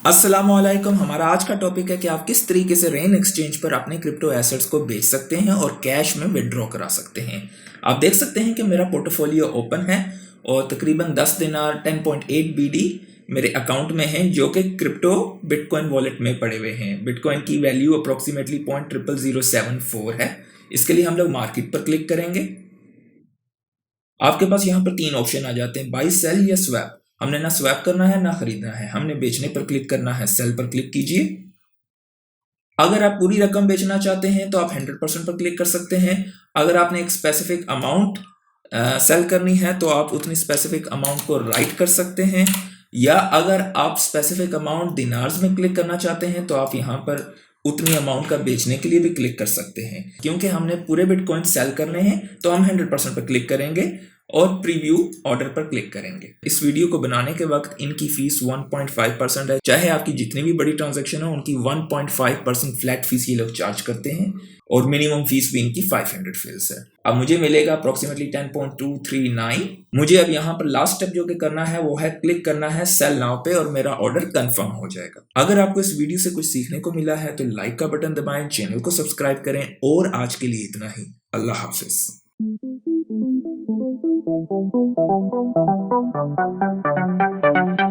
अस्सलामुअलैकुम। हमारा आज का टॉपिक है कि आप किस तरीके से रेन एक्सचेंज पर अपने क्रिप्टो एसेट्स को बेच सकते हैं और कैश में विड्रॉ करा सकते हैं। आप देख सकते हैं कि मेरा पोर्टफोलियो ओपन है और तकरीबन 10 दिनार 10.8 BD मेरे अकाउंट में हैं, जो कि क्रिप्टो बिटकॉइन वॉलेट में पड़े हुए हैं। बिटकॉइन की वैल्यू अप्रोक्सीमेटली 0.00074 है। इसके लिए हम लोग मार्केट पर क्लिक करेंगे। आपके पास यहाँ पर 3 ऑप्शन आ जाते हैं, बाई, सेल या स्वैप। हमने ना स्वैप करना है ना खरीदना है, हमने बेचने पर क्लिक करना है। सेल पर क्लिक कीजिए। अगर आप पूरी रकम बेचना चाहते हैं तो आप 100% पर क्लिक कर सकते हैं। अगर आपने एक स्पेसिफिक अमाउंट सेल करनी है तो आप उतनी स्पेसिफिक अमाउंट को राइट कर सकते हैं, या अगर आप स्पेसिफिक अमाउंट दिनार्स में क्लिक करना चाहते हैं तो आप यहाँ पर उतनी अमाउंट का बेचने के लिए भी क्लिक कर सकते हैं। क्योंकि हमने पूरे बिटकॉइन सेल करने हैं तो हम 100% पर क्लिक करेंगे और प्रीव्यू ऑर्डर पर क्लिक करेंगे। इस वीडियो को बनाने के वक्त इनकी फीस 1.5% है। चाहे आपकी जितनी भी बड़ी ट्रांजैक्शन हो, उनकी 1.5% फ्लैट फीस ये लोग चार्ज करते हैं और मिनिमम फीस भी इनकी 500 फीस है। अब मुझे मिलेगा अप्रोक्सीमेटली 10.239। मुझे अब यहाँ पर लास्ट स्टेप जो कि करना है वो है क्लिक करना है सेल नाउ पे और मेरा ऑर्डर कंफर्म हो जाएगा। अगर आपको इस वीडियो से कुछ सीखने को मिला है तो लाइक का बटन दबाएं, चैनल को सब्सक्राइब करें और आज के लिए इतना ही। अल्लाह हाफिज। Thank you.